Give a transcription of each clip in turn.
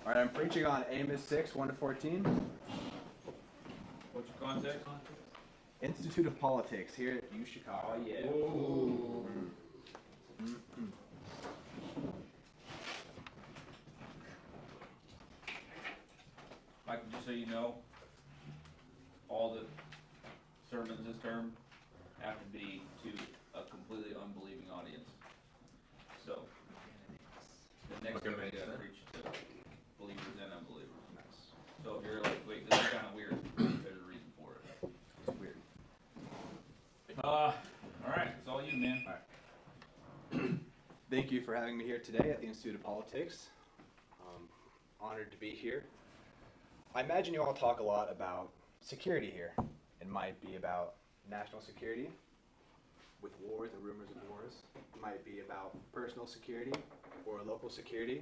All right, I'm preaching on Amos 6, 1-14. What's your context? Institute of Politics here at U Chicago. Oh, yeah. Ooh. Mike, just so you know, all the sermons this term have to be to a completely unbelieving audience. So, the next time I gotta preach to believers and unbelievers. So if you're like, wait, this is kind of weird, there's a reason for it. It's weird. All right, it's all you, man. All right. Thank you for having me here today at the Institute of Politics. Honored to be here. I imagine you all talk a lot about security here. It might be about national security with wars and rumors of wars. It might be about personal security or local security.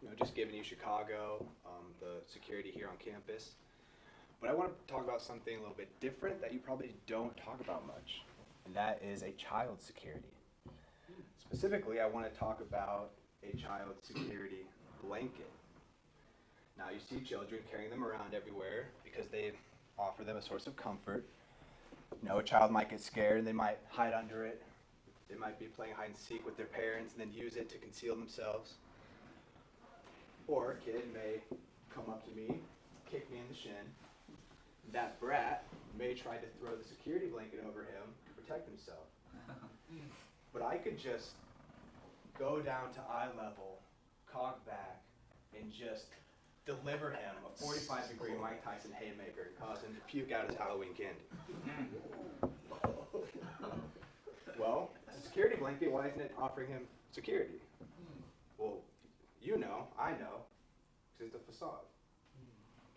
You know, just giving you Chicago, the security here on campus. But I want to talk about something a little bit different that you probably don't talk about much, and that is a child's security. Specifically, I want to talk about a child security blanket. Now, you see children carrying them around everywhere because they offer them a source of comfort. You know, a child might get scared and they might hide under it. They might be playing hide and seek with their parents and then use it to conceal themselves. Or a kid may come up to me, kick me in the shin. That brat may try to throw the security blanket over him to protect himself. But I could just go down to eye level, cock back, and just deliver him a 45-degree Mike Tyson haymaker and cause him to puke out his Halloween candy. Well, it's a security blanket. Why isn't it offering him security? Well, you know, I know, because it's a facade.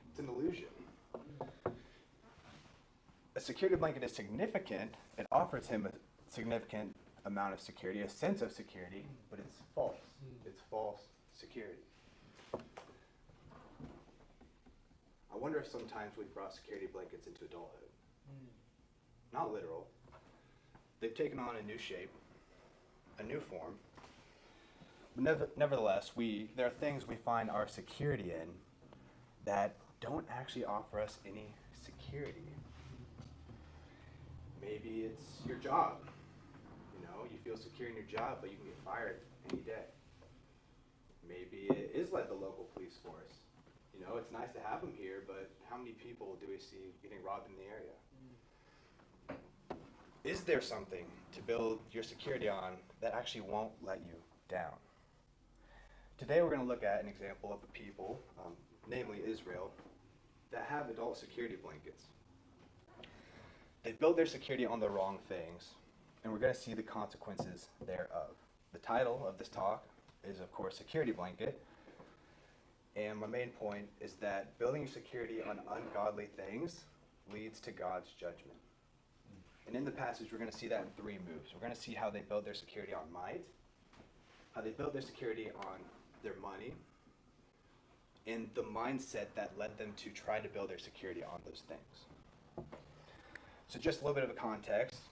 It's an illusion. A security blanket is significant. It offers him a significant amount of security, a sense of security, but it's false. It's false security. I wonder if sometimes we've brought security blankets into adulthood. Not literal. They've taken on a new shape, a new form. But nevertheless, there are things we find our security in that don't actually offer us any security. Maybe it's your job. You know, you feel secure in your job, but you can get fired any day. Maybe it is like the local police force. You know, it's nice to have them here, but how many people do we see getting robbed in the area? Is there something to build your security on that actually won't let you down? Today we're going to look at an example of a people, namely Israel, that have adult security blankets. They build their security on the wrong things, and we're going to see the consequences thereof. The title of this talk is, of course, Security Blanket. And my main point is that building your security on ungodly things leads to God's judgment. And in the passage, we're going to see that in three moves. We're going to see how they build their security on might, how they build their security on their money, and the mindset that led them to try to build their security on those things. So just a little bit of a context.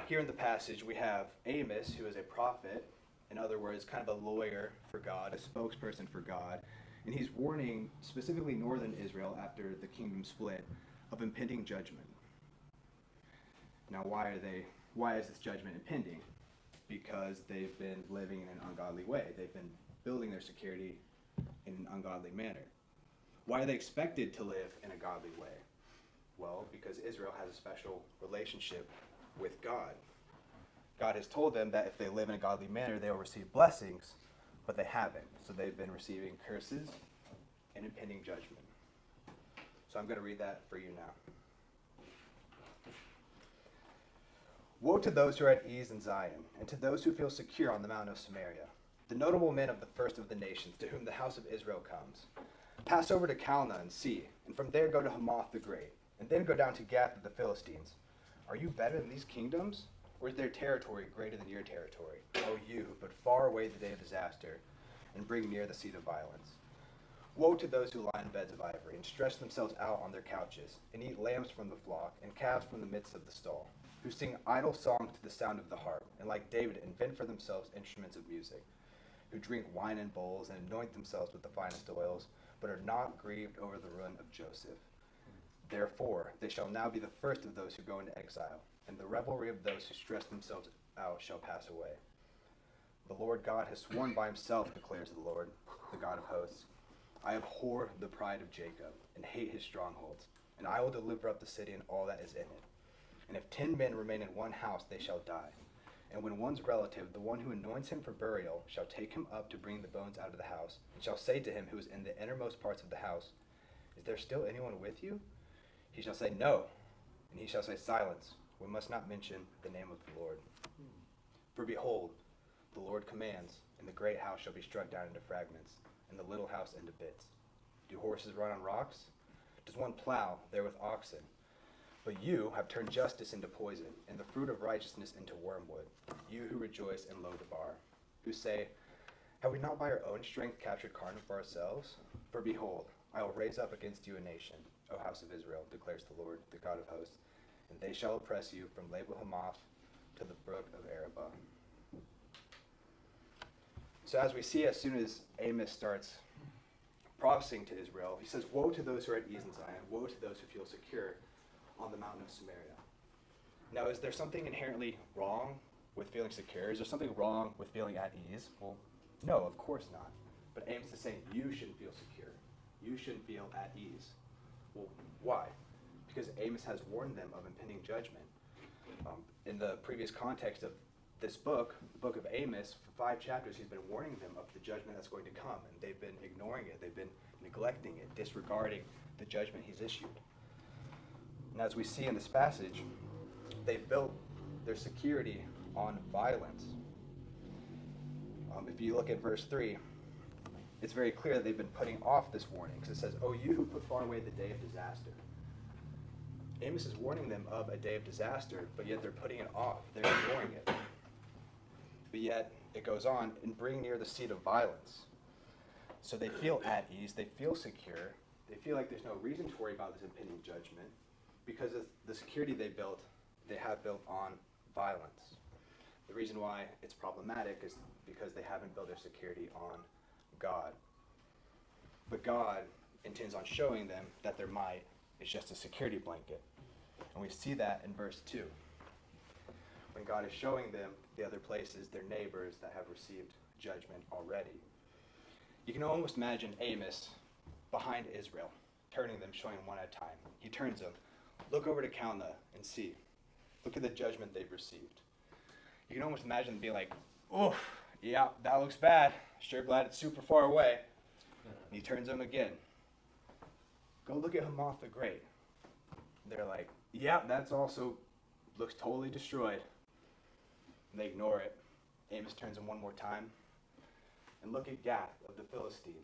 Here in the passage, we have Amos, who is a prophet. In other words, kind of a lawyer for God, a spokesperson for God. And he's warning specifically northern Israel after the kingdom split of impending judgment. Now, why is this judgment impending? Because they've been living in an ungodly way. They've been building their security in an ungodly manner. Why are they expected to live in a godly way? Well, because Israel has a special relationship with God. God has told them that if they live in a godly manner, they will receive blessings, but they haven't. So they've been receiving curses and impending judgment. So I'm going to read that for you now. Woe to those who are at ease in Zion, and to those who feel secure on the mountain of Samaria, the notable men of the first of the nations, to whom the house of Israel comes. Pass over to Calneh and see, and from there go to Hamath the Great, and then go down to Gath of the Philistines. Are you better than these kingdoms? Or is their territory greater than your territory? O you, who put far away the day of disaster, and bring near the seat of violence. Woe to those who lie in beds of ivory, and stretch themselves out on their couches, and eat lambs from the flock, and calves from the midst of the stall, who sing idle songs to the sound of the harp, and like David invent for themselves instruments of music, who drink wine in bowls and anoint themselves with the finest oils, but are not grieved over the ruin of Joseph. Therefore, they shall now be the first of those who go into exile, and the revelry of those who stress themselves out shall pass away. The Lord God has sworn by himself, declares the Lord, the God of hosts. I abhor the pride of Jacob, and hate his strongholds, and I will deliver up the city and all that is in it. And if 10 men remain in one house, they shall die. And when one's relative, the one who anoints him for burial, shall take him up to bring the bones out of the house, and shall say to him who is in the innermost parts of the house, Is there still anyone with you? He shall say, No. And he shall say, Silence. We must not mention the name of the Lord. For behold, the Lord commands, and the great house shall be struck down into fragments, and the little house into bits. Do horses run on rocks? Does one plow there with oxen? But you have turned justice into poison, and the fruit of righteousness into wormwood. You who rejoice in Lodabar, who say, Have we not by our own strength captured Carmel for ourselves? For behold, I will raise up against you a nation, O house of Israel, declares the Lord, the God of hosts, and they shall oppress you from Lebo Hamath to the brook of Arabah. So as we see, as soon as Amos starts prophesying to Israel, he says, Woe to those who are at ease in Zion, woe to those who feel secure on the mountain of Samaria. Now, is there something inherently wrong with feeling secure? Is there something wrong with feeling at ease? Well, no, of course not. But Amos is saying you shouldn't feel secure. You shouldn't feel at ease. Well, why? Because Amos has warned them of impending judgment. In the previous context of this book, the book of Amos, for 5 chapters, he's been warning them of the judgment that's going to come, and they've been ignoring it. They've been neglecting it, disregarding the judgment he's issued. And as we see in this passage, they've built their security on violence. If you look at verse 3, it's very clear that they've been putting off this warning, because it says, Oh, you who put far away the day of disaster. Amos is warning them of a day of disaster, but yet they're putting it off. They're ignoring it. But yet, it goes on, and bring near the seat of violence. So they feel at ease, they feel secure, they feel like there's no reason to worry about this impending judgment, because of the security they have built on violence. The reason why it's problematic is because they haven't built their security on God. But God intends on showing them that their might is just a security blanket. And we see that in verse 2. When God is showing them the other places, their neighbors that have received judgment already. You can almost imagine Amos behind Israel, turning them, showing them one at a time. He turns them. Look over to Calneh and see. Look at the judgment they've received. You can almost imagine them being like, Oof, yeah, that looks bad. Sure glad it's super far away. And he turns them again. Go look at Hamath the Great. They're like, yeah, that's also looks totally destroyed. And they ignore it. Amos turns them one more time. And look at Gath of the Philistines.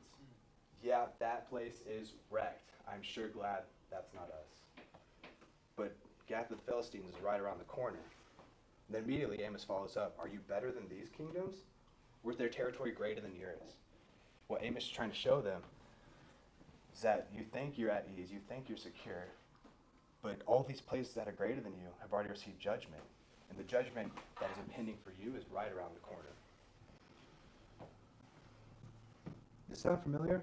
Yeah, that place is wrecked. I'm sure glad that's not us. But Gath of the Philistines is right around the corner. And then immediately Amos follows up. Are you better than these kingdoms? Or is their territory greater than yours? What Amos is trying to show them is that you think you're at ease, you think you're secure, but all these places that are greater than you have already received judgment. And the judgment that is impending for you is right around the corner. Does this sound familiar?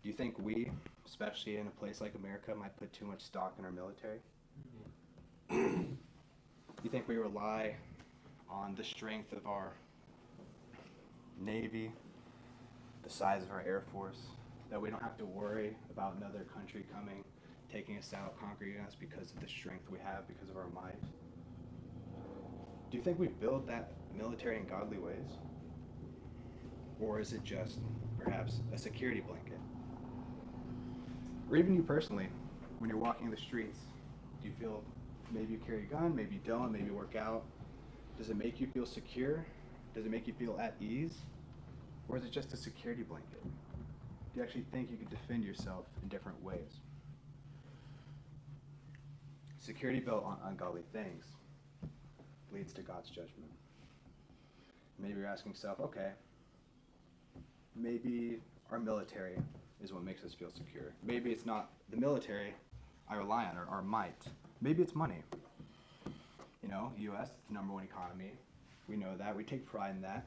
Do you think we, especially in a place like America, might put too much stock in our military? You think we rely on the strength of our Navy, the size of our Air Force, that we don't have to worry about another country coming, taking us out, conquering us because of the strength we have, because of our might? Do you think we build that military in godly ways? Or is it just, perhaps, a security blanket? Or even you personally, when you're walking the streets, do you feel maybe you carry a gun, maybe you don't, maybe you work out? Does it make you feel secure? Does it make you feel at ease? Or is it just a security blanket? Do you actually think you can defend yourself in different ways? Security built on ungodly things leads to God's judgment. Maybe you're asking yourself, okay, maybe our military is what makes us feel secure. Maybe it's not the military I rely on, or our might. Maybe it's money. You know, U.S. is the #1 economy. We know that. We take pride in that.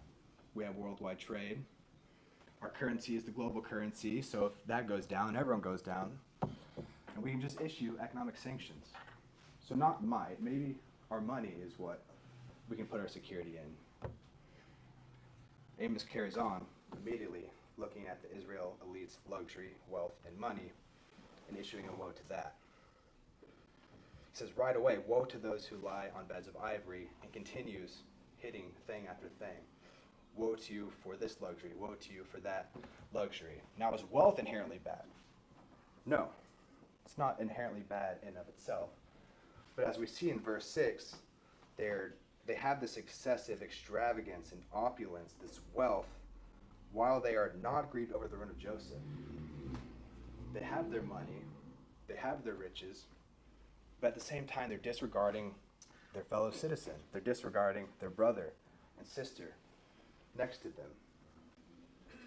we have worldwide trade. Our currency is the global currency, so if that goes down, everyone goes down. And we can just issue economic sanctions. So not might, maybe our money is what we can put our security in. Amos carries on immediately looking at the Israel elite's luxury, wealth, and money, and issuing a woe to that. He says right away, woe to those who lie on beds of ivory, and continues hitting thing after thing. Woe to you for this luxury, woe to you for that luxury. Now, is wealth inherently bad? No, it's not inherently bad in of itself. But as we see in verse 6, they have this excessive extravagance and opulence, this wealth, while they are not grieved over the ruin of Joseph. They have their money, they have their riches, but at the same time they're disregarding their fellow citizen. They're disregarding their brother and sister next to them.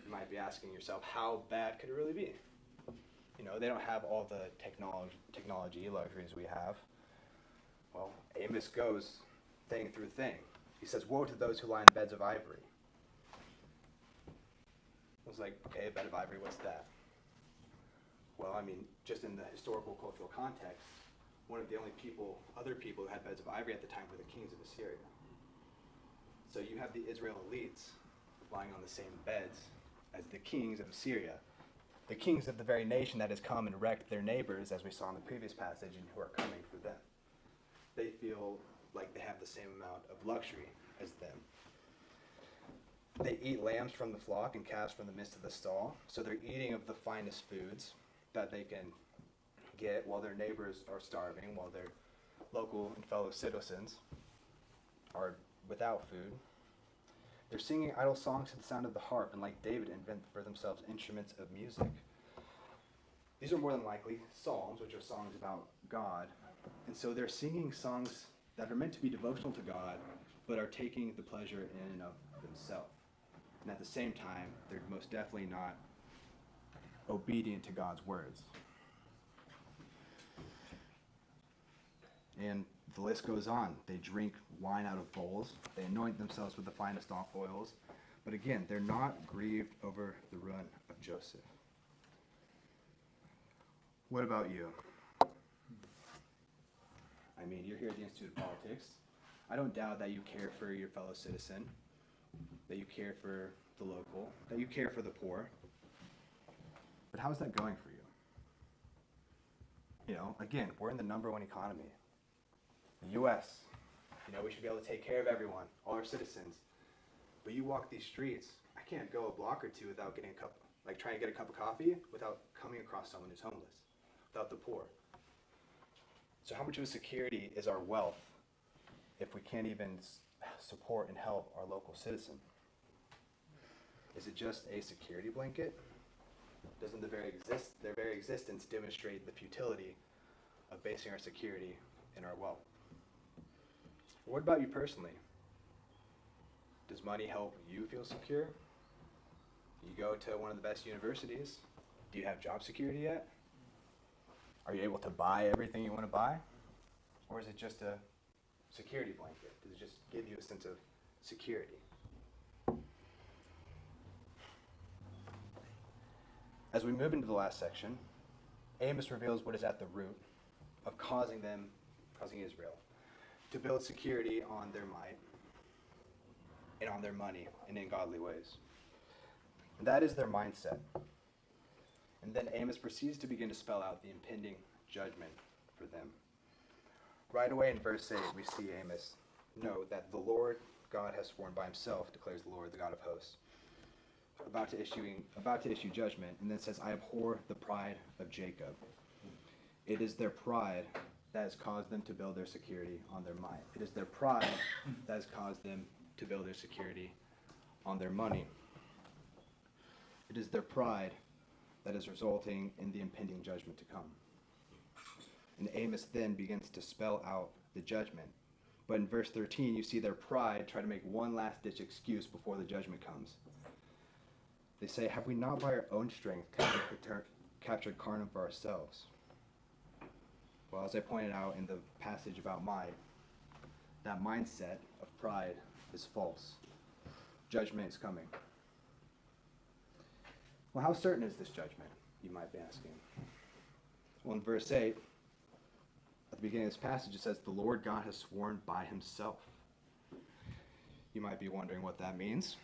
You might be asking yourself, how bad could it really be? You know, they don't have all the technology luxuries we have. Well, Amos goes thing through thing. He says, woe to those who lie in beds of ivory. I was like, okay, a bed of ivory, what's that? Well, I mean, just in the historical cultural context, one of the only other people who had beds of ivory at the time were the kings of Assyria. So you have the Israel elites lying on the same beds as the kings of Assyria, the kings of the very nation that has come and wrecked their neighbors, as we saw in the previous passage, and who are coming for them. They feel like they have the same amount of luxury as them. They eat lambs from the flock and calves from the midst of the stall, so they're eating of the finest foods that they can get while their neighbors are starving, while their local and fellow citizens are without food. They're singing idle songs to the sound of the harp, and like David, invent for themselves instruments of music. These are more than likely psalms, which are songs about God. And so they're singing songs that are meant to be devotional to God, but are taking the pleasure in and of themselves. And at the same time, they're most definitely not obedient to God's words. And the list goes on. They drink wine out of bowls. They anoint themselves with the finest oils. But again, they're not grieved over the ruin of Joseph. What about you? I mean, you're here at the Institute of Politics. I don't doubt that you care for your fellow citizen, that you care for the local, that you care for the poor. But how's that going for you? You know, again, we're in the number one economy. The U.S., you know, we should be able to take care of everyone, all our citizens. But you walk these streets, I can't go a block or two without getting trying to get a cup of coffee without coming across someone who's homeless, without the poor. So how much of a security is our wealth if we can't even support and help our local citizen? Is it just a security blanket? Doesn't their very existence demonstrate the futility of basing our security in our wealth? What about you personally? Does money help you feel secure? You go to one of the best universities. Do you have job security yet? Are you able to buy everything you want to buy? Or is it just a security blanket? Does it just give you a sense of security? As we move into the last section, Amos reveals what is at the root of causing Israel to build security on their might and on their money and in godly ways. And that is their mindset. And then Amos proceeds to begin to spell out the impending judgment for them. Right away in verse 8, we see Amos know that the Lord God has sworn by himself, declares the Lord, the God of hosts, about to issue judgment, and then says, I abhor the pride of Jacob. It is their pride that has caused them to build their security on their might. It is their pride that has caused them to build their security on their money. It is their pride that is resulting in the impending judgment to come. And Amos then begins to spell out the judgment. But in verse 13, you see their pride try to make one last-ditch excuse before the judgment comes. They say, have we not by our own strength captured Carnum for ourselves? Well, as I pointed out in the passage about might, that mindset of pride is false. judgment is coming. Well, how certain is this judgment, you might be asking? Well, in verse 8, at the beginning of this passage, it says, the Lord God has sworn by himself. You might be wondering what that means.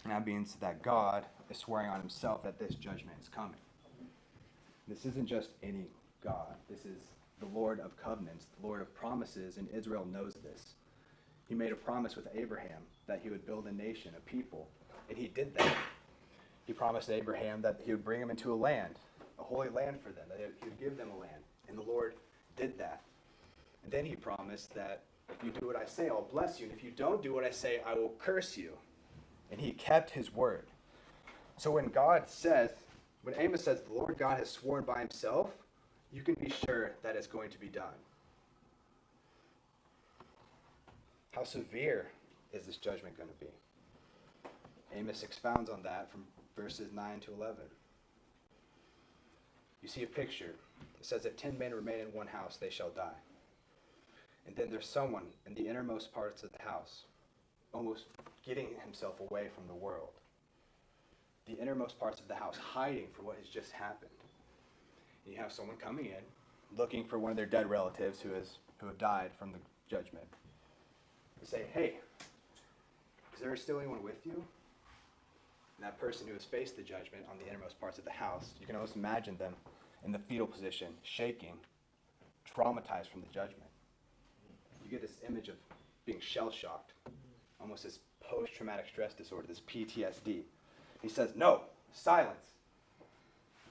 And that means that God is swearing on himself that this judgment is coming. This isn't just any God. This is the Lord of covenants, the Lord of promises, and Israel knows this. He made a promise with Abraham that he would build a nation, a people, and he did that. He promised Abraham that he would bring him into a land, a holy land for them, that he would give them a land, and the Lord did that. And then he promised that if you do what I say, I'll bless you, and if you don't do what I say, I will curse you. And he kept his word. So when Amos says the Lord God has sworn by himself, you can be sure that it's going to be done. How severe is this judgment going to be? Amos expounds on that from verses 9 to 11. You see a picture. It says that 10 men remain in one house, they shall die. And then there's someone in the innermost parts of the house, almost getting himself away from the world. The innermost parts of the house, hiding for what has just happened. And you have someone coming in, looking for one of their dead relatives who have died from the judgment. They say, hey, is there still anyone with you? And that person who has faced the judgment on the innermost parts of the house, you can almost imagine them in the fetal position, shaking, traumatized from the judgment. You get this image of being shell-shocked, almost this post-traumatic stress disorder, this PTSD. He says, no, silence.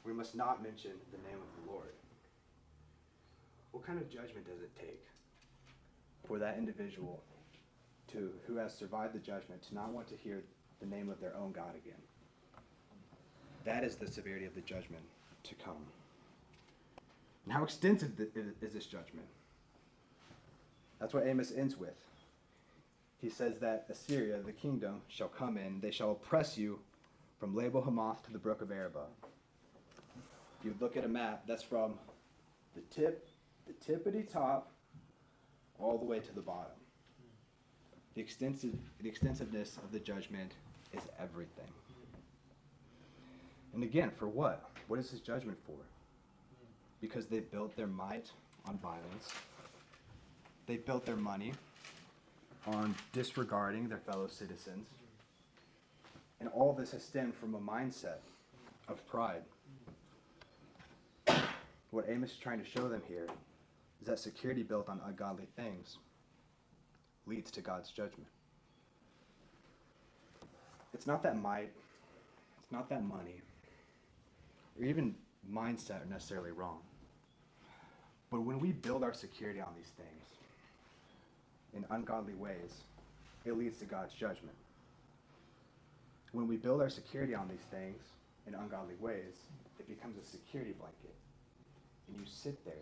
We must not mention the name of the Lord. What kind of judgment does it take for that individual who has survived the judgment to not want to hear the name of their own God again? That is the severity of the judgment to come. And how extensive is this judgment? That's what Amos ends with. He says that Assyria, the kingdom, shall come in. They shall oppress you from Labo Hamath to the brook of Arabah. If you look at a map, that's from the tippity top, all the way to the bottom. The extensiveness of the judgment is everything. And again, for what? What is this judgment for? Because they built their might on violence. They built their money on disregarding their fellow citizens. And all this has stemmed from a mindset of pride. What Amos is trying to show them here is that security built on ungodly things leads to God's judgment. It's not that might, it's not that money, or even mindset are necessarily wrong. But when we build our security on these things in ungodly ways, it leads to God's judgment. When we build our security on these things in ungodly ways, it becomes a security blanket. And you sit there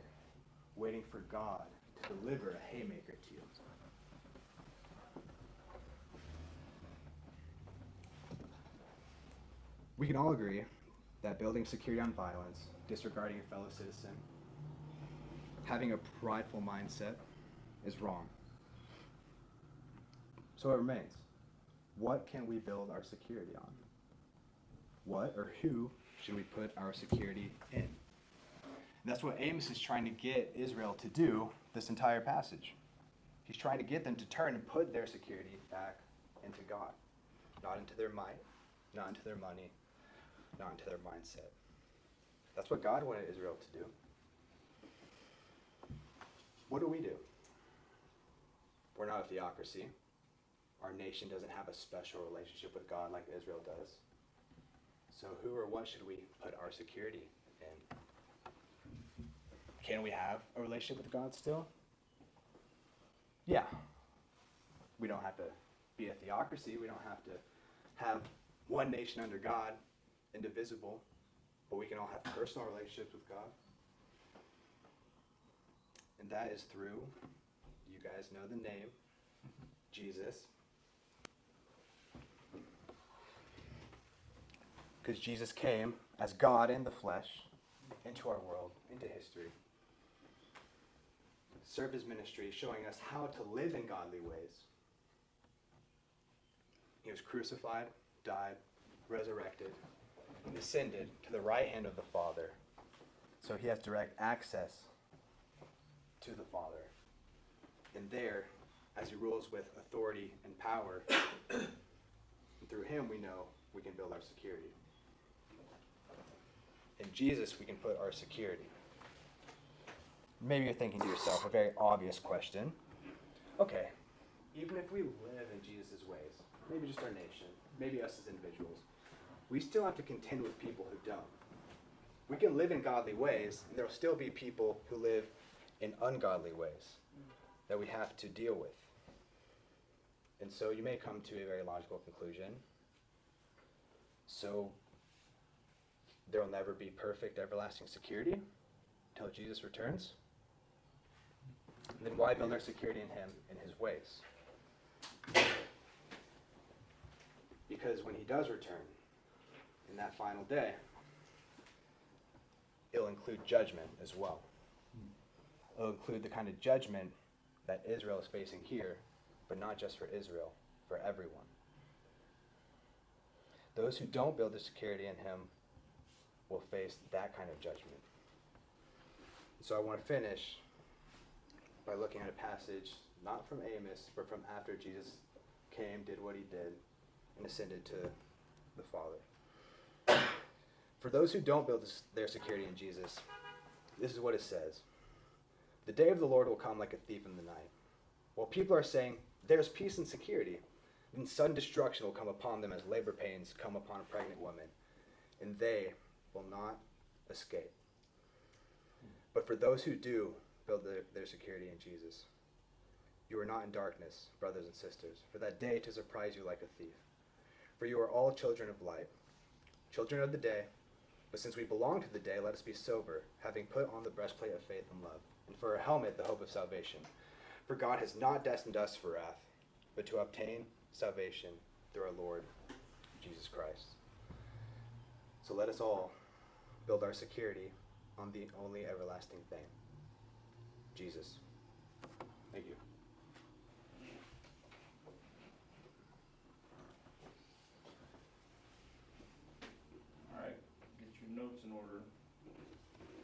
waiting for God to deliver a haymaker to you. We can all agree that building security on violence, disregarding a fellow citizen, having a prideful mindset is wrong. So it remains. What can we build our security on? What or who should we put our security in? And that's what Amos is trying to get Israel to do this entire passage. He's trying to get them to turn and put their security back into God. Not into their might, not into their money, not into their mindset. That's what God wanted Israel to do. What do? We're not a theocracy. Our nation doesn't have a special relationship with God like Israel does. So who or what should we put our security in? Can we have a relationship with God still? Yeah. We don't have to be a theocracy. We don't have to have one nation under God, indivisible, but we can all have personal relationships with God. And that is through, you guys know the name, Jesus. Because Jesus came as God in the flesh into our world, into history. Served his ministry, showing us how to live in godly ways. He was crucified, died, resurrected, and ascended to the right hand of the Father. So he has direct access to the Father. And there, as he rules with authority and power, through him we know we can build our security. In Jesus we can put our security. Maybe you're thinking to yourself, a very obvious question. Okay, even if we live in Jesus' ways, maybe just our nation, maybe us as individuals, we still have to contend with people who don't. We can live in godly ways, and there will still be people who live in ungodly ways that we have to deal with. And so you may come to a very logical conclusion. So there will never be perfect, everlasting security until Jesus returns? Then why build our security in him and his ways? Because when he does return, in that final day, it'll include judgment as well. It'll include the kind of judgment that Israel is facing here, but not just for Israel, for everyone. Those who don't build their security in him will face that kind of judgment. So I want to finish by looking at a passage not from Amos, but from after Jesus came, did what he did, and ascended to the Father. For those who don't build their security in Jesus, this is what it says. The day of the Lord will come like a thief in the night. While people are saying, there's peace and security, then sudden destruction will come upon them as labor pains come upon a pregnant woman, and they will not escape. But for those who do build their security in Jesus, you are not in darkness, brothers and sisters, for that day to surprise you like a thief. For you are all children of light, children of the day. But since we belong to the day, let us be sober, having put on the breastplate of faith and love, and for a helmet the hope of salvation. For God has not destined us for wrath, but to obtain salvation through our Lord Jesus Christ. So let us all build our security on the only everlasting thing, Jesus. Thank you. All right, get your notes in order.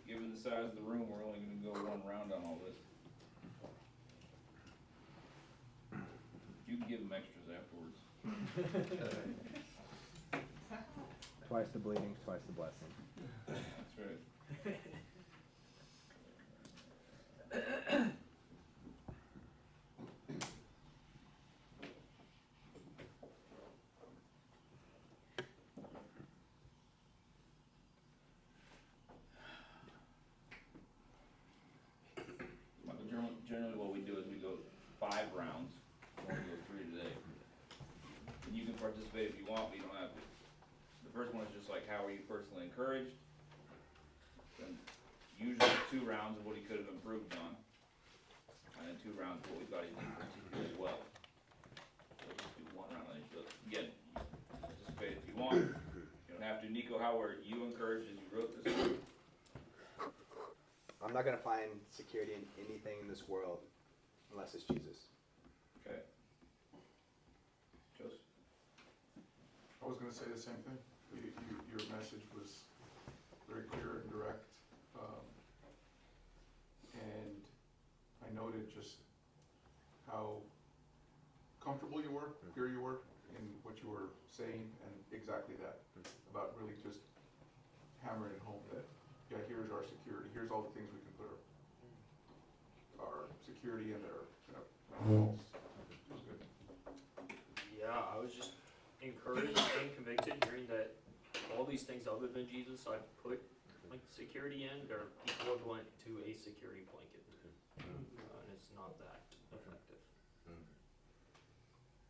Given the size of the room, we're only going to go one round on all this. You can give them extras afterwards. Twice the bleeding, twice the blessing. That's right. Generally what we do is we go 5 rounds. We're going to go 3 today. And you can participate if you want, but you don't have to. The first one is just like, how are you personally encouraged? Then usually 2 rounds of what he could have improved on. And then 2 rounds of what we thought he did particularly well. So we'll just do 1 round on each. Again, you can participate if you want. You don't have to. Nikko, how were you encouraged as you wrote this? I'm not going to find security in anything in this world unless it's Jesus. Okay. Joseph? I was going to say the same thing. Your message was very clear and direct. And I noted just how comfortable you were, clear you were in what you were saying, and exactly that, about really just hammering it home that, yeah, here's our security, here's all the things we can put our security in there, walls. It was good. Yeah, I was just encouraged and convicted hearing that all these things other than Jesus I've put like security in are equivalent to a security blanket. And it's not that effective.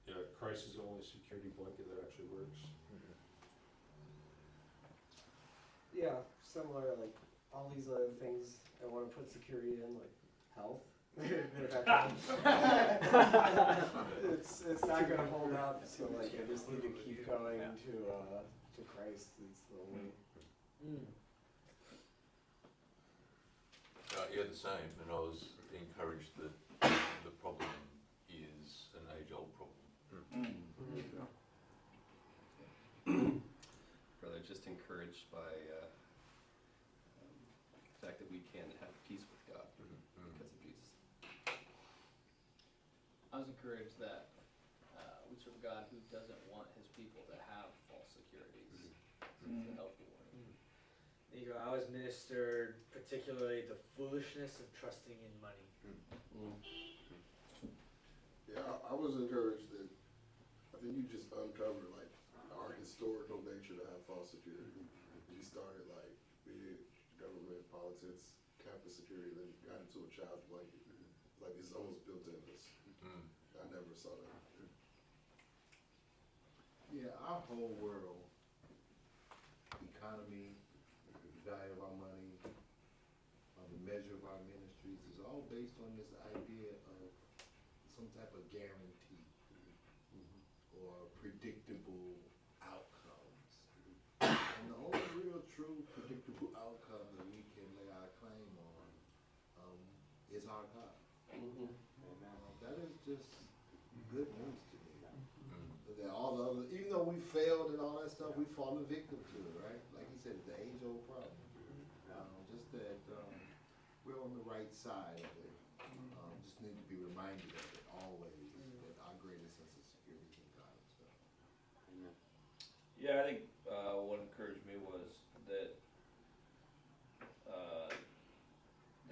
Yeah, Christ is the only security blanket that actually works. Yeah, similar, like, all these other things I want to put security in, like health. it's not gonna hold up, so like I just need to keep going to Christ. It's the only. Yeah, the same, and I was encouraged that the problem is an age-old problem. Yeah. just encouraged by the fact that we can have peace with God because of Jesus. I was encouraged that we serve a God who doesn't want his people to have false securities. It's a healthy one. There you go. I was ministered particularly the foolishness of trusting in money. Yeah, I was encouraged that, I think you just uncovered like our historical nature to have false security. You started like big government, politics, campus security, then got into a child's blanket. Like it's almost built in us. I never saw that. Yeah, our whole world, economy, the value of our money, the measure of our ministries is all based on this idea of some type of guarantee or predictable outcomes. And the only real true predictable outcome that we can lay our claim on is our God. That is just good news to me. That all the other, even though we failed and all that stuff, we've fallen victim to it, right? Like he said, it's the age-old problem. Just that we're on the right side of it. Just need to be reminded of it always, that our greatest sense of security is in God himself. Yeah, I think what encouraged me was that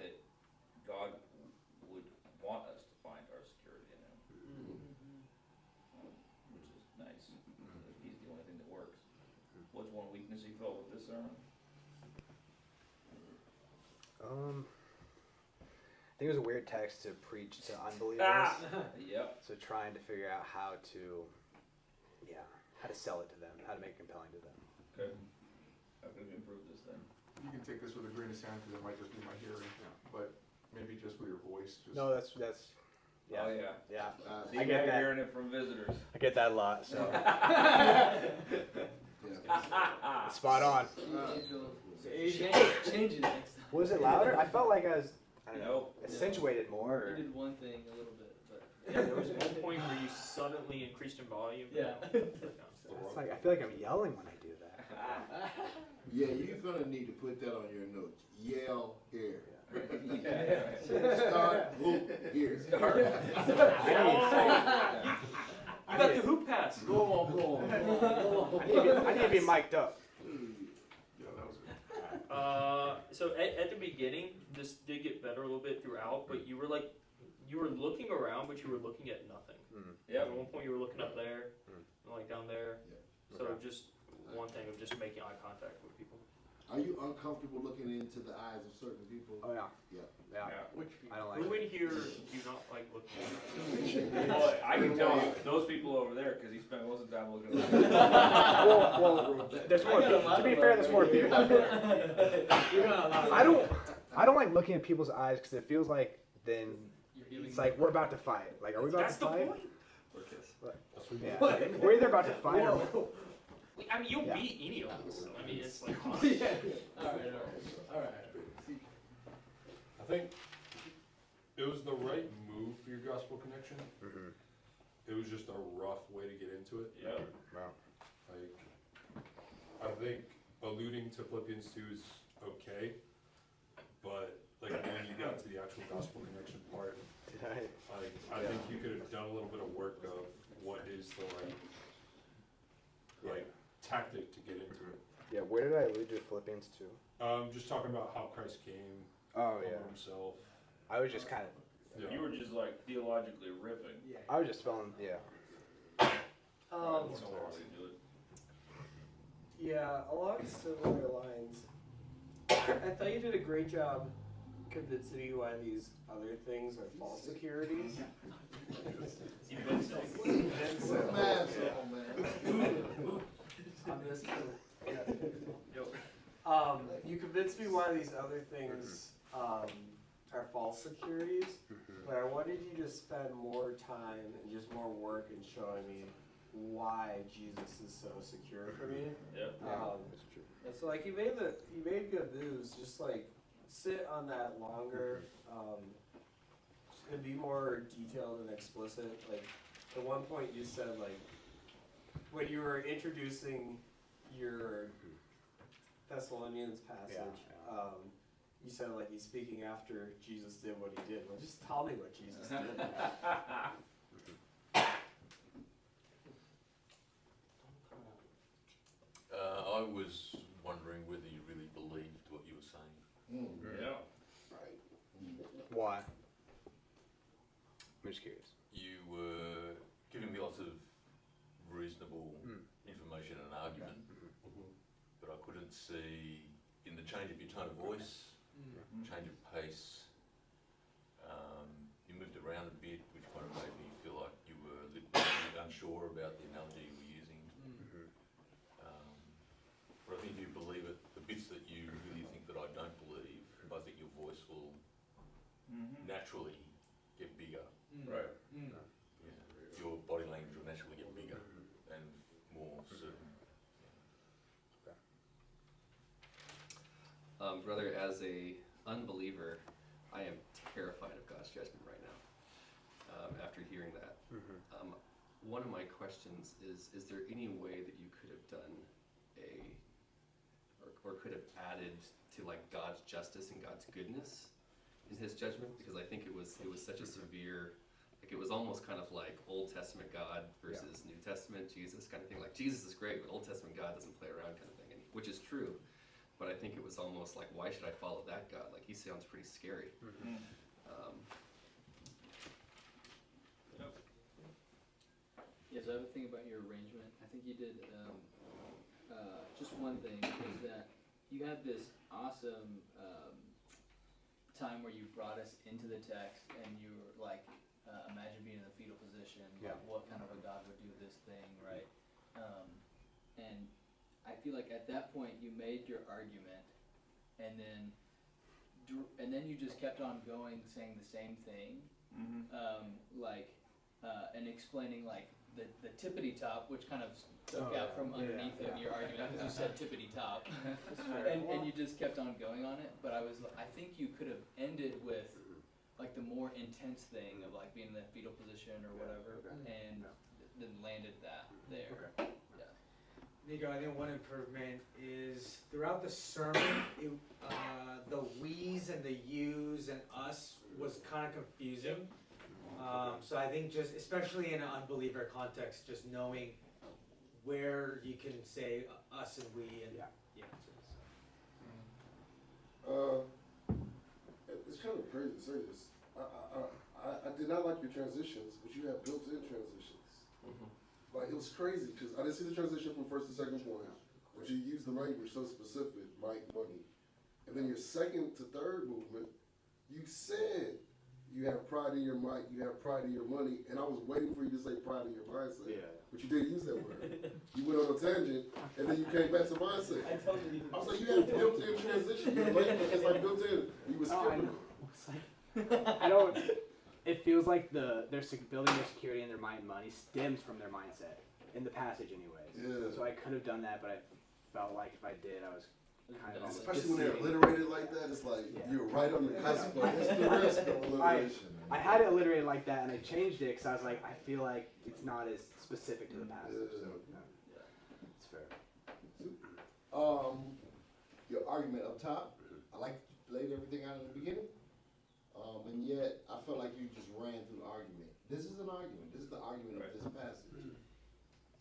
that God would want us to find our security in him, which is nice. He's the only thing that works. What's one weakness you felt with this sermon? I think it was a weird text to preach to unbelievers. Yep. So trying to figure out how to sell it to them, how to make it compelling to them. Okay. How can we improve this then? You can take this with a grain of sand because it might just be my hearing, but maybe just with your voice. Just No, that's yeah. Oh yeah. Yeah. See, I get now that. you're hearing it from visitors. I get that a lot, so spot on. Change it next time. Was it louder? I felt like I was, I don't know, No. accentuated more. Or... You did one thing a little bit, but Yeah, there was one point where you suddenly increased in volume. yeah. It's like I feel like I'm yelling when I do that. Yeah, you're gonna need to put that on your notes. Yell here. Yeah. Start hoop here. You got the hoop pass. Go on. I need to be mic'd up. Yeah, that was good. So at the beginning, this did get better a little bit throughout, but you were looking around, but you were looking at nothing. Yeah. At one point, you were looking up there, and like down there. Yeah. So just one thing of just making eye contact with people. Are you uncomfortable looking into the eyes of certain people? Oh yeah. Yeah. Yeah. Which people? I don't like Who it. in here do not like looking at Well, I can tell you those people over there because he spent most of the time looking at well, there's more people. To be fair, there's more people. I don't like looking at people's eyes because it feels like then it's like we're about to fight. Like, are we about That's to the fight? point. Yeah. We're either about to fight or. I mean, you'll Yeah. beat any of us. I mean, it's like. Alright. I think it was the right move for your gospel connection. It was just a rough way to get into it. Yeah. Wow. Like, I think alluding to Philippians 2 is okay, but like when you got to the actual gospel connection part, like I think you could have done a little bit of work of what is the right tactic to get into it. Yeah. Where did I allude to Philippians 2? Just talking about how Christ came, Oh humbled yeah. himself. I was just kind of. Yeah. You were just like theologically riffing. I was just spelling. Yeah. I don't know why we do it. Yeah, along similar lines, I thought you did a great job convincing me why these other things are false securities. You convinced me why these other things are false securities, but I wanted you to spend more time and just more work in showing me why Jesus is so secure for me. Yeah. That's true. And so like you made good news. Just like sit on that longer, and be more detailed and explicit. Like at one point you said like when you were introducing your Thessalonians passage, you said like he's speaking after Jesus did what he did. Well, just tell me what Jesus did. I was wondering whether you really believed what you were saying. Yeah. Right. Why? I'm just curious. You were giving me lots of reasonable information and argument, but I couldn't see in the change of your tone of voice, change of pace. You moved around a bit, which kind of made me feel like you were a little bit unsure about the analogy you were using. But I think if you believe it, the bits that you really think that I don't believe, I think your voice will naturally get bigger. Right. Yeah. Your body language will naturally get bigger and more certain. Brother, as a unbeliever, I am terrified of God's judgment right now. After hearing that, one of my questions is there any way that you could have done or could have added to like God's justice and God's goodness in His judgment? Because I think it was such a severe, like it was almost kind of like Old Testament God versus New Testament Jesus kind of thing. Like Jesus is great, but Old Testament God doesn't play around kind of thing, which is true. But I think it was almost like, why should I follow that God? Like he sounds pretty scary. Yes, I have a thing about your arrangement. I think you did just one thing is that you had this awesome time where you brought us into the text and you were like, imagine being in the fetal position, like what kind of a God would do this thing, right? And I feel like at that point you made your argument, and then you just kept on going, saying the same thing, and explaining like the tippity top, which kind of stuck out from underneath of your argument because you said tippity top, and you just kept on going on it. But I think you could have ended with like the more intense thing of like being in the fetal position or whatever, and then landed that there. Nikko, I think one improvement is throughout the sermon, the we's and the you's and us was kind of confusing. So I think just, especially in an unbeliever context, just knowing where you can say us and we and It's kind of crazy to say this. I did not like your transitions, but you have built-in transitions. Like it was crazy because I didn't see the transition from first to second point, but you used the language so specific, Mike, money, and then your second to third movement, you said you have pride in your might, you have pride in your money, and I was waiting for you to say pride in your mindset, but you didn't use that word. You went on a tangent, and then you came back to mindset. I was like, you had a built-in transition. Your language is like built-in. You were skipping. I don't. It feels like building their security and their mind and money stems from their mindset in the passage, anyways. Yeah. So I could have done that, but I felt like if I did, I was kind of. Especially when they're alliterated like that, it's like you're right on the cusp of alliteration. I had it alliterated like that, and I changed it because I was like, I feel like it's not as specific to the passage. So it's fair. Your argument up top, I like you laid everything out in the beginning. And yet, I felt like you just ran through the argument. This is an argument. This is the argument of this passage.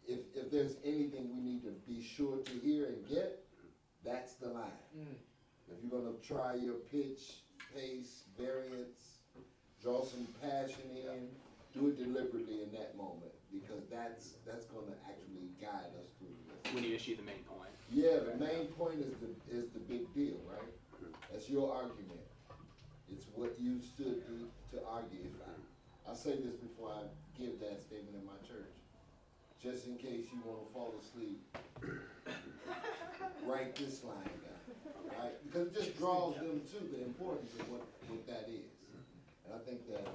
If there's anything we need to be sure to hear and get, that's the line. If you're going to try your pitch, pace, variance, draw some passion in, do it deliberately in that moment, because that's going to actually guide us through this. When you issue the main point. Yeah, the main point is the big deal, right? That's your argument. It's what you stood to argue. I say this before I give that statement in my church. Just in case you want to fall asleep, write this line down, right? Because it just draws them to the importance of what that is. And I think that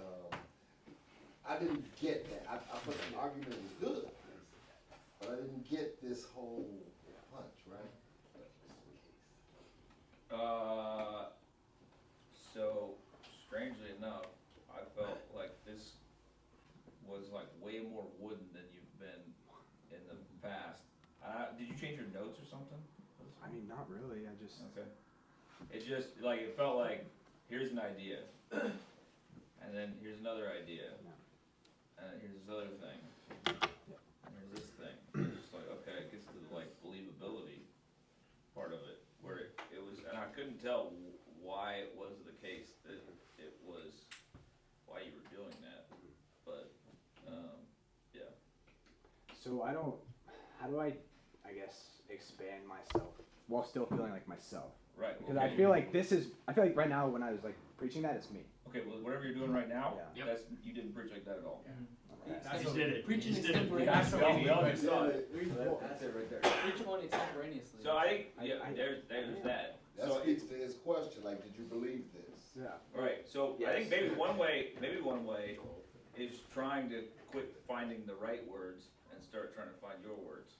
I didn't get that. I thought the argument was good, but I didn't get this whole punch, right? So, strangely enough, I felt like this was like way more wooden than you've been in the past. Did you change your notes or something for this I mean, not really. I just. Okay. It just, like, it felt like, here's an idea, and then here's another idea, and here's this other thing, and here's this thing. It's just like, okay, it gets to the, like, believability part of it, where it was, and I couldn't tell why it was the case that it was, why you were doing that, but, yeah. So how do I guess, expand myself while still feeling like myself? Right. Because okay. I feel like right now when I was like preaching that, it's me. Okay, well, whatever you're doing right now, Yeah. that's, you didn't preach like that at all. That's You what- did it. Preaching You did it. extemporaneously. We all just saw it. That's it right there. Preach one extemporaneously. So I think, yeah, I- there's that. That So, speaks to his question, like, did you believe this? Yeah. right, so I think maybe one way is trying to quit finding the right words and start trying to find your words.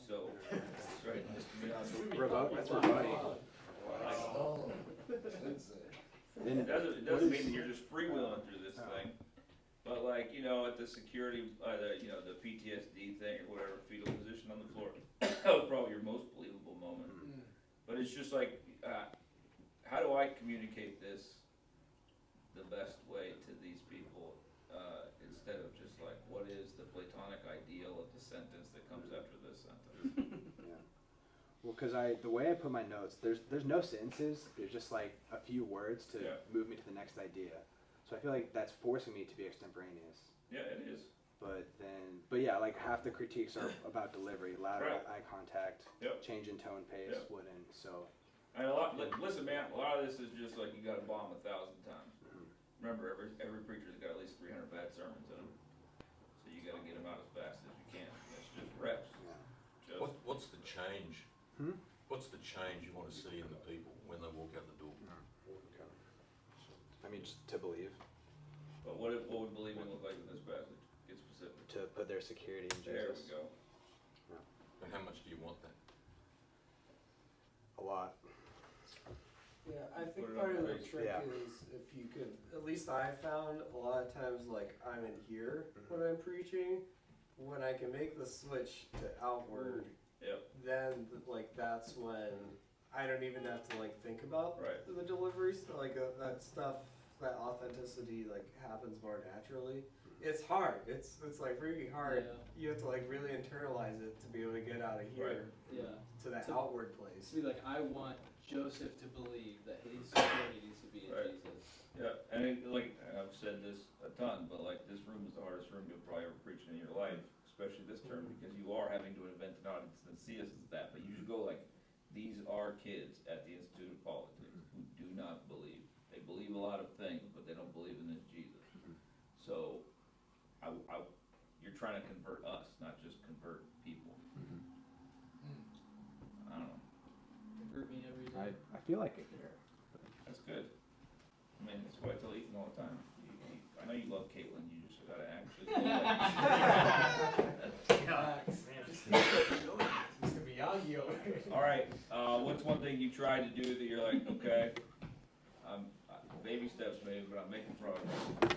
So, that's right, Mr. Beyonce. Remote. That's rebutting. Oh, It doesn't mean that you're just freewheeling through this thing, but like, you know, at the security, the PTSD thing or whatever, fetal position on the floor, that was probably your most believable moment. But it's just like, how do I communicate this the best way to these people, instead of just like, what is the Platonic ideal of the sentence that comes after this sentence? Well, because the way I put my notes, there's no sentences. There's just like a few words to move me to the next idea. So I feel like that's forcing me to be extemporaneous. Yeah, it is. But yeah, like half the critiques are about delivery, louder eye contact, change in tone, pace, wouldn't. So. And listen, man. A lot of this is just like you got to bomb 1,000 times. Remember, every preacher's got at least 300 bad sermons in them, so you got to get them out as fast as you can. It's just reps. Just What's the change? Hmm? What's the change you want to see in the people when they walk out the door? I mean, just to believe, But what would believing look like in this passage? Get specific. to put their security in There Jesus. we go. And how much do you want that? A lot. Yeah, I Put think it part on of the the page. trick Yeah. is if you could, at least I found a lot of times, like, I'm in here when I'm preaching, when I can make the switch to outward, then, like, that's when I don't even have to, like, think about the delivery, so, like, that stuff, that authenticity, like, happens more naturally. It's hard, it's like freaking hard. Yeah. You have to, like, really internalize it to be able to get out of here Yeah. to that To- outward place. To be like, I want Joseph to believe that his security needs to be in Right. Jesus. Yeah, and I've said this a ton, but like this room is the hardest room you'll probably ever preach in your life, especially this term, because you are having to invent an audience that see us as that. But you should go like, these are kids at the Institute of Politics who do not believe. They believe a lot of things, but they don't believe in this Jesus. So, you're trying to convert us, not just convert people. I don't know. Convert me every day. I feel like it. That's good. I mean, that's what I tell Ethan all the time. I know you love Caitlin, you just gotta actually. Mr. Miyagi over here. All right, what's one thing you tried to do that you're like, okay, baby steps maybe, but I'm making progress?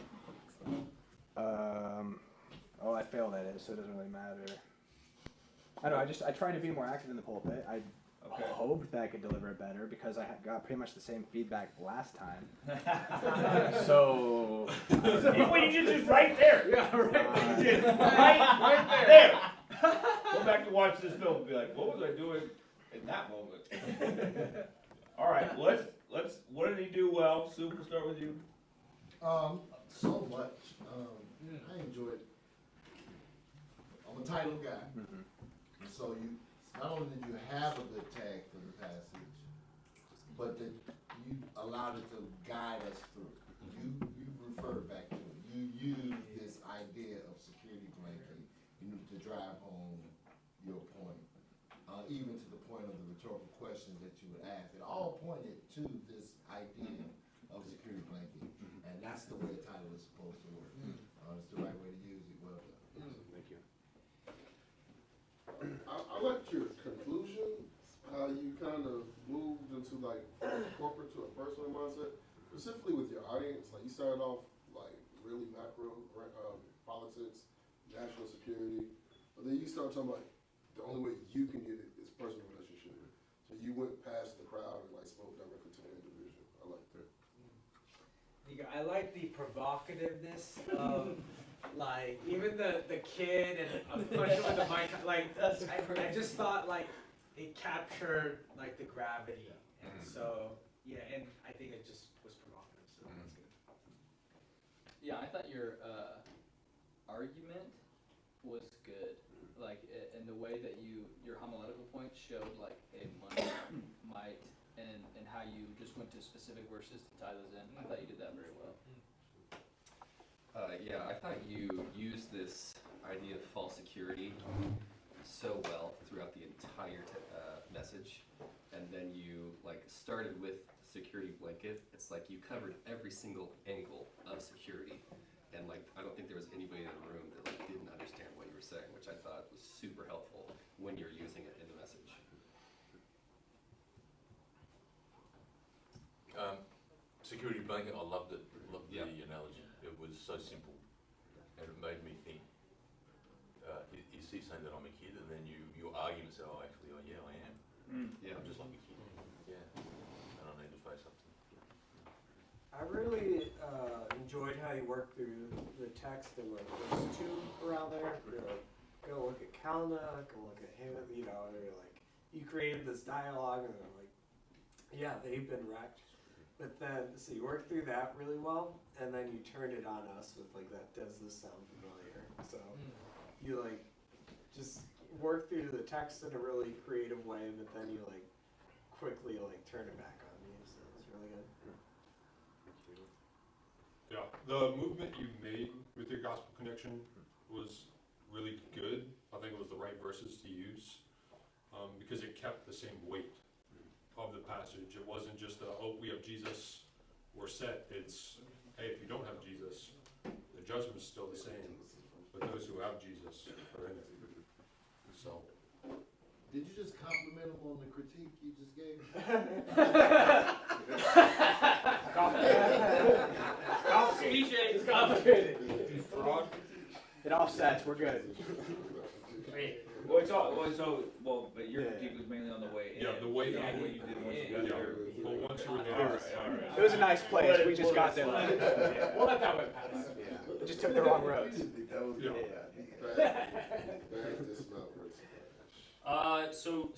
I failed at it, so it doesn't really matter. I don't know, I try to be more active in the pulpit. I hoped that I could deliver it better because I got pretty much the same feedback last time. So. Well, you did just right there. Yeah, right. You did right there. Go back and watch this film and be like, what was I doing in that moment? All right, let's. What did he do well? Sue, we'll start with you. So much. I enjoyed. I'm a title guy, and so you not only did you have a good tag for the passage, but that you allowed it to guide us through. You referred back to it. You used this idea of security blanket, to drive home your point, even to the point of the rhetorical questions that you would ask. It all pointed to this idea of security blanket, and that's the way a title is supposed to work. It's the right way to use it. Well done. Thank you. I liked your conclusion, how you kind of moved into like from a corporate to a personal mindset, specifically with your audience. Like you started off like really macro politics, national security, but then you start talking about the only way you can get it is personal relationship. So you went past the crowd and like spoke directly to the individual. I like that. I like the provocativeness of, like, even the kid and a push with the mic, like, I just thought, like, it captured, like, the gravity, and so, yeah, and I think it just was provocative, so that's good. Yeah, I thought your argument was good, like, and the way that your homiletical points showed, like, a might, and how you just went to specific verses to tie those in. I thought you did that very well. Yeah, I thought you used this idea of false security so well throughout the entire message, and then you like started with security blanket. It's like you covered every single angle of security, and like I don't think there was anybody in the room that like didn't understand what you were saying, which I thought was super helpful when you're using it in the message. Security blanket, I loved it. Loved the Yeah. analogy. It was so simple, and it made me think. You see saying that I'm a kid, and then you argue and say, "Oh, actually, oh yeah, I am. Yeah. I'm just like a kid. Yeah, and I need to face up to it." I really enjoyed how you worked through the text and like there's two around there. You know, go look at Kalna, go look at him. You know, they're like you created this dialogue, and they're like, yeah, they've been wrecked. But then, so you worked through that really well, and then you turned it on us with like that. Does this sound familiar? So you like just work through the text in a really creative way, but then you like quickly like turn it back on me. So it was really good. Yeah, the movement you made with your gospel connection was really good. I think it was the right verses to use because it kept the same weight of the passage. It wasn't just oh, we have Jesus, we're set. It's, hey, if you don't have Jesus, the judgment's still the same, but those who have Jesus are in it. So. Did you just compliment him on the critique you just gave? It's complicated. Fraud. It offsets, we're good. Well, it's all, but your critique was mainly on the way in. Yeah, the way Not in. what you did once you got Yeah, there. but once you were there, Alright. It was a nice place, we just got there late. We'll let that one pass. We just took the wrong roads. That was Yeah. bad dismount words. So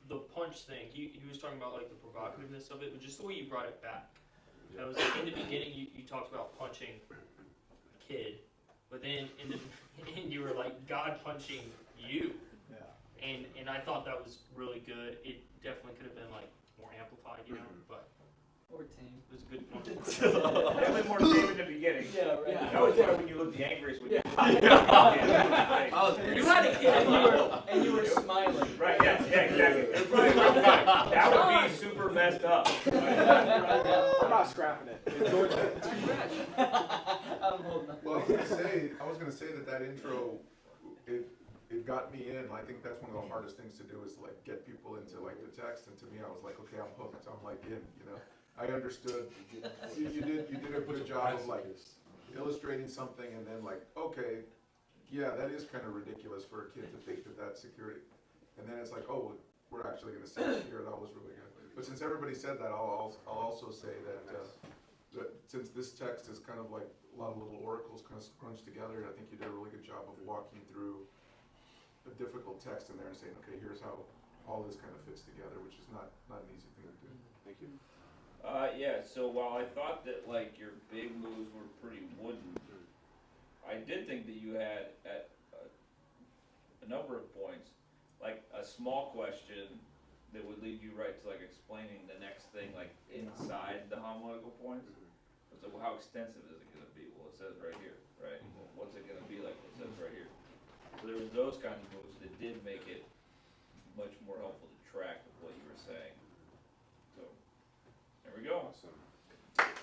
the punch thing, he was talking about like the provocativeness of it, but just the way you brought it back. That was like in the beginning you talked about punching a kid, but then in the end you were like God punching you. Yeah. And I thought that was really good. It definitely could have been like more amplified, you know, but Or tame. it was a good punch. Definitely more tame in the beginning. Yeah, right. Yeah. That was when you looked the angriest when you. You had a kid. And you were smiling. Right, yeah, exactly. It was probably like, that would be super messed up. I'm not scrapping it. I'm holding on. Well, I was gonna say that intro, it got me in. I think that's one of the hardest things to do is like get people into like the text. And to me, I was like, okay, I'm hooked. I'm like in. You know, I understood. You did a good job of like illustrating something, and then like, okay, yeah, that is kind of ridiculous for a kid to think that that's security. And then it's like, oh, we're actually gonna say it here. That was really good. But since everybody said that, I'll also say that since this text is kind of like a lot of little oracles kind of scrunched together, I think you did a really good job of walking through a difficult text in there and saying, okay, here's how all this kind of fits together, which is not an easy thing to do. Thank you. Yeah, so while I thought that like your big moves were pretty wooden, I did think that you had at a number of points, like a small question that would lead you right to like explaining the next thing, like inside the homiletical points. So well, how extensive is it going to be? Well, it says right here, right? Well, what's it going to be like? It says right here. So there was those kinds of moves that did make it much more helpful to track what you were saying. So there we go. Awesome.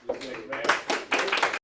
Who's next, man?